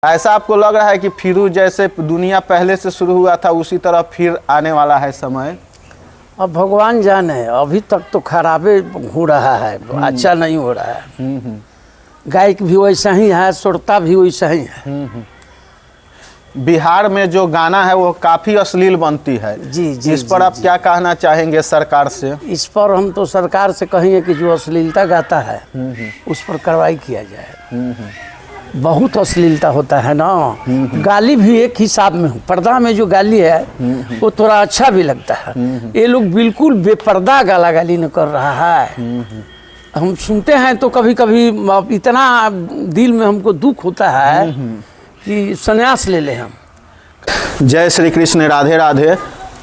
ऐसा आपको लग रहा है कि फिर जैसे दुनिया पहले से शुरू हुआ था उसी तरह फिर आने वाला है समय? अब भगवान जाने, अभी तक तो खराबे हो रहा है, अच्छा नहीं हो रहा है। गायक भी वैसा ही है, श्रोता भी वैसा ही है। बिहार में जो गाना है वो काफ़ी अश्लील बनती है। जी जी, इस पर आप क्या कहना चाहेंगे सरकार से? इस पर हम तो सरकार से कहेंगे कि जो अश्लीलता गाता है उस पर कार्रवाई किया जाए। बहुत अश्लीलता होता है ना। गाली भी एक हिसाब में, पर्दा में जो गाली है वो थोड़ा अच्छा भी लगता है। ये लोग बिल्कुल बेपर्दा गाला गाली न कर रहा है। हम सुनते हैं तो कभी कभी इतना दिल में हमको दुख होता है कि संन्यास ले ले हम। जय श्री कृष्ण, राधे राधे।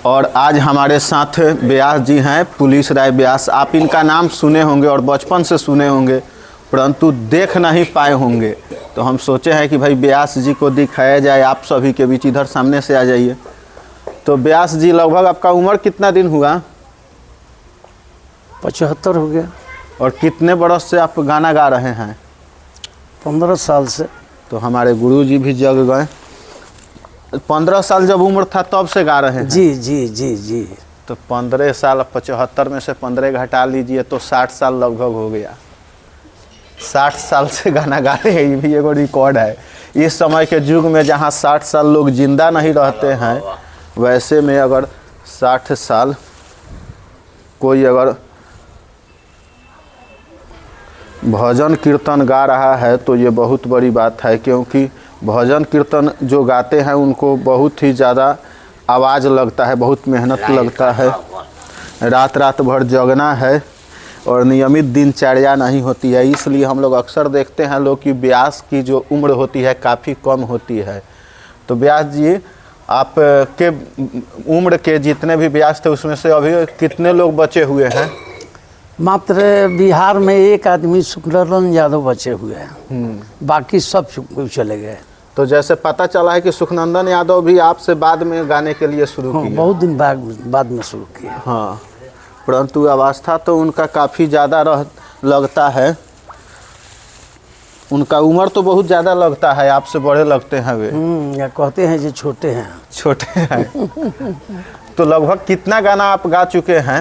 और आज हमारे साथ व्यास जी हैं, पुलिस राय व्यास। आप इनका नाम सुने होंगे और बचपन से सुने होंगे, परंतु देख नहीं पाए होंगे। तो हम सोचे हैं कि भाई व्यास जी को दिखाया जाए आप सभी के बीच। इधर सामने से आ जाइए। तो व्यास जी, लगभग आपका उम्र कितना दिन हुआ? 75 हो गया। और कितने बरस से आप गाना गा रहे हैं? 15 साल से। तो हमारे गुरु जी भी जग गए। 15 साल जब उम्र था तब से गा रहे हैं? जी जी जी जी। तो 15 साल, 75 में से 15 घटा लीजिए तो 60 साल लगभग हो गया। 60 साल से गाना गा रहे हैं, ये भी एगो रिकॉर्ड है। इस समय के युग में जहाँ 60 साल लोग जिंदा नहीं रहते हैं, वैसे में अगर 60 साल कोई अगर भजन कीर्तन गा रहा है तो ये बहुत बड़ी बात है। क्योंकि भजन कीर्तन जो गाते हैं उनको बहुत ही ज़्यादा आवाज़ लगता है, बहुत मेहनत लगता है, रात रात भर जगना है और नियमित दिनचर्या नहीं होती है। इसलिए हम लोग अक्सर देखते हैं लोग कि व्यास की जो उम्र होती है काफ़ी कम होती है। तो व्यास जी, आप के उम्र के जितने भी व्यास थे उसमें से अभी कितने लोग बचे हुए हैं? मात्र बिहार में एक आदमी सुखनंदन यादव बचे हुए हैं, बाकी सब चले गए। तो जैसे पता चला है कि सुखनंदन यादव भी आपसे बाद में गाने के लिए शुरू किए। बहुत दिन बाद में शुरू किए। हाँ, परंतु अवस्था तो उनका काफ़ी ज़्यादा लगता है। उनका उम्र तो बहुत ज़्यादा लगता है, आपसे बड़े लगते हैं वे। या कहते हैं जो छोटे हैं। छोटे हैं। तो लगभग कितना गाना आप गा चुके हैं?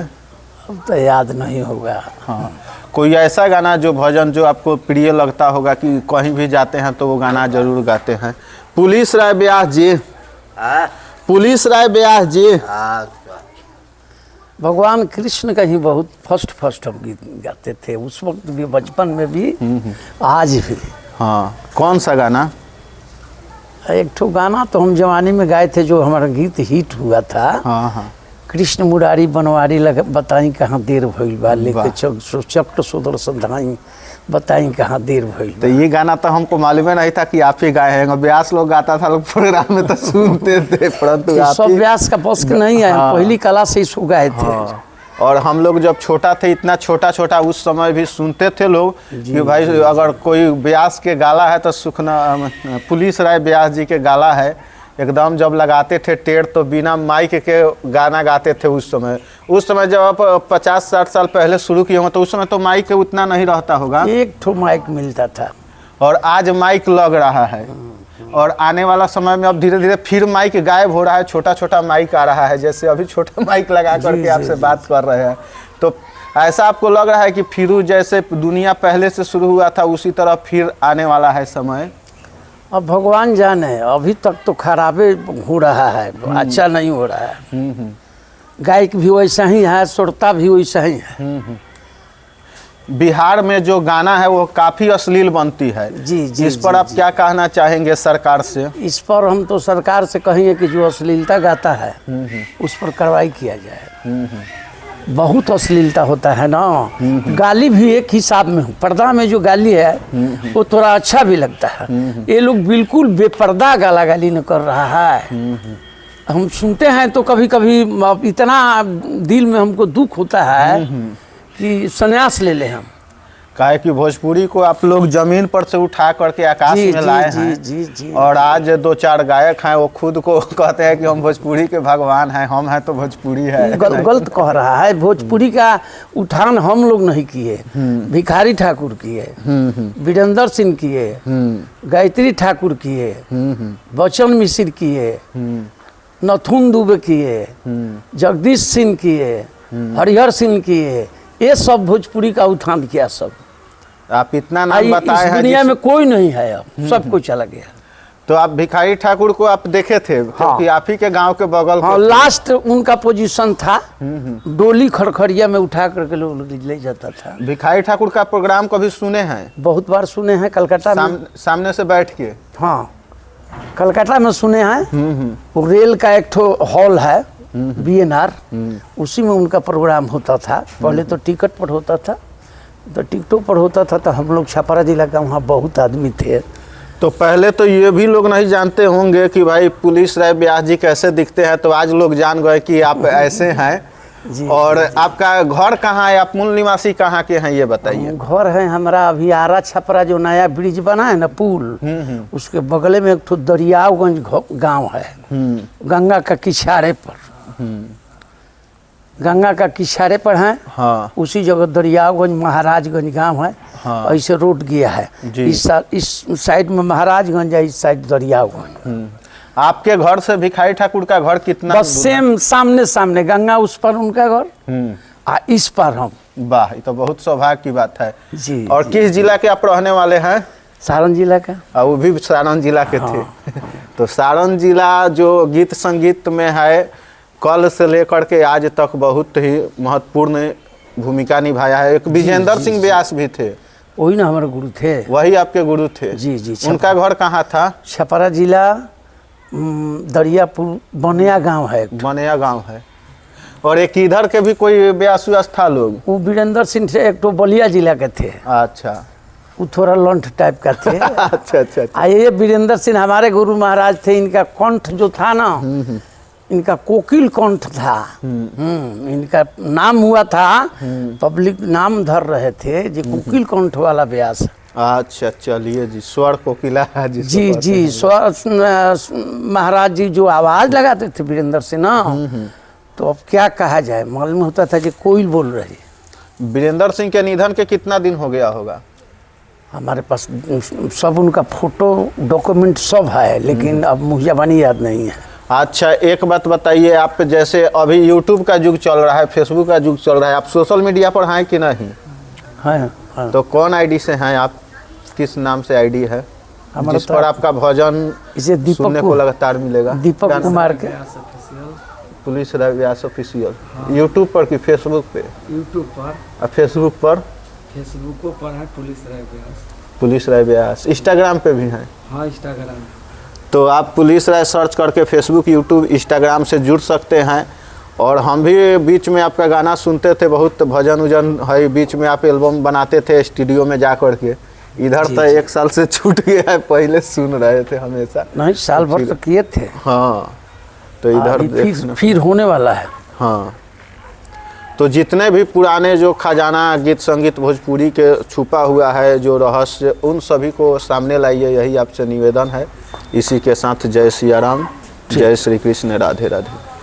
अब तो याद नहीं होगा। हाँ, कोई ऐसा गाना जो भजन जो आपको प्रिय लगता होगा कि कहीं भी जाते हैं तो वो गाना जरूर गाते हैं? पुलिस राय व्यास जी, पुलिस राय व्यास जी। भगवान कृष्ण का ही बहुत फर्स्ट हम गीत गाते थे, उस वक्त भी, बचपन में भी, आज भी। हाँ, कौन सा गाना? एक ठो गाना तो हम जवानी में गाए थे जो हमारा गीत हिट हुआ था। हाँ हाँ। कृष्ण मुरारी बनवारी लग बताई कहाँ देर भइल बा, लेके चक्र सुदर्शन धाई बताई कहाँ देर भइल बा। तो ये गाना तो हमको मालूम नहीं था कि आप ही गाए हैं। व्यास लोग गाता था, लोग प्रोग्राम में तो सुनते थे, परंतु आप सब व्यास का बस नहीं है। हाँ। पहली कला से इसको गाए थे। हाँ। और हम लोग जब छोटा थे, इतना छोटा छोटा उस समय भी सुनते थे लोग कि भाई अगर कोई व्यास के गाला है तो पुलिस राय व्यास जी के गाला है। एकदम जब लगाते थे टेढ़ तो बिना माइक के गाना गाते थे उस समय। उस समय जब आप 50-60 साल पहले शुरू किए हों तो उस समय तो माइक उतना नहीं रहता होगा। एक ठो माइक मिलता था। और आज माइक लग रहा है। और आने वाला समय में अब धीरे धीरे फिर माइक गायब हो रहा है, छोटा छोटा माइक आ रहा है। जैसे अभी छोटा माइक लगा करके आपसे बात कर रहे हैं। तो ऐसा आपको लग रहा है कि फिर जैसे दुनिया पहले से शुरू हुआ था उसी तरह फिर आने वाला है समय? अब भगवान जाने, अभी तक तो खराबे हो रहा है, अच्छा नहीं हो रहा है। गायक भी वैसा ही है, श्रोता भी वैसा ही है। बिहार में जो गाना है वो काफ़ी अश्लील बनती है। जी जी। इस पर आप क्या कहना चाहेंगे सरकार से? इस पर हम तो सरकार से कहेंगे कि जो अश्लीलता गाता है उस पर कार्रवाई किया जाए। बहुत अश्लीलता होता है ना। गाली भी एक हिसाब में, पर्दा में जो गाली है वो थोड़ा अच्छा भी लगता है। ये लोग बिल्कुल बेपर्दा गाला गाली न कर रहा है। हम सुनते हैं तो कभी कभी इतना दिल में हमको दुख होता है कि संन्यास ले ले हम। काहे कि भोजपुरी को आप लोग जमीन पर से उठा करके आकाश में लाए हैं। जी। और आज 2-4 गायक हैं वो खुद को कहते हैं कि हम भोजपुरी के भगवान हैं, हम हैं तो भोजपुरी है। गलत कह रहा है। भोजपुरी का उठान हम लोग नहीं किए, भिखारी ठाकुर किए, वीरेंद्र सिंह किए, गायत्री ठाकुर किए, बच्चन मिश्र किए, नथुन दुबे किए, जगदीश सिंह किए, हरिहर सिंह किए, ये सब भोजपुरी का उत्थान किया। सब आप इतना नाम बताए हैं, दुनिया में कोई नहीं है, अब सब कुछ चला गया। तो आप भिखारी ठाकुर को आप देखे थे? हाँ। क्योंकि आप ही के गांव के बगल। हाँ, लास्ट उनका पोजीशन था, डोली खड़खड़िया में उठा करके लोग ले जाता था। भिखारी ठाकुर का प्रोग्राम कभी सुने हैं? बहुत बार सुने हैं, कलकत्ता में सामने से बैठ के। हाँ, कलकत्ता में सुने हैं। वो रेल का एक ठो हॉल है, BNR, उसी में उनका प्रोग्राम होता था। पहले तो टिकट पर होता था, तो टिकटों पर होता था। तो हम लोग छपरा जिला का वहाँ बहुत आदमी थे। तो पहले तो ये भी लोग नहीं जानते होंगे कि भाई पुलिस राय व्यास जी कैसे दिखते हैं, तो आज लोग जान गए कि आप ऐसे हैं। और आपका घर कहाँ है? आप मूल निवासी कहाँ के हैं, ये बताइए। घर है हमारा अभी आरा छपरा, जो नया ब्रिज बना है ना, पुल, उसके बगले में एक ठो दरियागंज गांव है, गंगा का किनारे पर। गंगा का किनारे पर है। हाँ। उसी जगह दरियागंज महाराजगंज गांव है। हाँ। ऐसे रोड गया है, इस साइड में महाराजगंज है, इस साइड दरियागंज। आपके घर से भिखारी ठाकुर का घर कितना? बस सेम सामने गंगा उस पर उनका घर, इस पर हम। वाह, ये तो बहुत सौभाग्य की बात है जी। और किस जिला के आप रहने वाले हैं? सारण जिला का। वो भी सारण जिला के थे। तो सारण जिला जो गीत संगीत में है, कल से लेकर के आज तक बहुत ही महत्वपूर्ण भूमिका निभाया है। एक विजेंद्र सिंह व्यास भी थे, वही ना हमारे गुरु थे। वही आपके गुरु थे? जी। उनका घर कहाँ था? छपरा जिला, दरियापुर, बनिया गांव है। बनिया गांव है। और एक इधर के भी कोई व्यास था लोग? वो वीरेंद्र सिंह थे, एक तो बलिया जिला के थे। अच्छा। वो थोड़ा लंठ टाइप का थे। अच्छा। ये वीरेंद्र सिंह हमारे गुरु महाराज थे। इनका कंठ जो था ना, इनका कोकिल कंठ था। इनका नाम हुआ था, पब्लिक नाम धर रहे थे जी, कोकिल कंठ वाला व्यास। अच्छा, चलिए जी, स्वर कोकिला जी। स्वर महाराज जी जो आवाज लगाते थे वीरेंद्र सिंह ना, तो अब क्या कहा जाए, मालूम होता था कि कोयल बोल रही। वीरेंद्र सिंह के निधन के कितना दिन हो गया होगा? हमारे पास सब उनका फोटो डॉक्यूमेंट सब है, लेकिन अब मुझे जबानी याद नहीं है। अच्छा, एक बात बताइए, आप जैसे अभी यूट्यूब का युग चल रहा है, फेसबुक का युग चल रहा है, आप सोशल मीडिया पर हैं कि नहीं? हाँ। तो कौन आईडी से हैं आप? किस नाम से आईडी है जिस पर आपका भजन सुनने को लगातार मिलेगा? दीपक कुमार के पुलिस राय व्यास ऑफिशियल। यूट्यूब पर कि फेसबुक पे? यूट्यूब पर। और फेसबुक पर? फेसबुक पर है पुलिस राय व्यास। पुलिस राय व्यास। इंस्टाग्राम पे भी हैं? हाँ, इंस्टाग्राम। तो आप पुलिस राय सर्च करके फेसबुक, यूट्यूब, इंस्टाग्राम से जुड़ सकते हैं। और हम भी बीच में आपका गाना सुनते थे, बहुत भजन उजन है, बीच में आप एल्बम बनाते थे स्टूडियो में जा कर के। इधर तो 1 साल से छूट गया है, पहले सुन रहे थे हमेशा। नहीं, साल भर तो किए थे। हाँ, तो इधर फिर होने वाला है। हाँ, तो जितने भी पुराने जो खजाना गीत संगीत भोजपुरी के छुपा हुआ है, जो रहस्य, उन सभी को सामने लाइए, यही आपसे निवेदन है। इसी के साथ जय सिया राम, जय श्री कृष्ण, राधे राधे।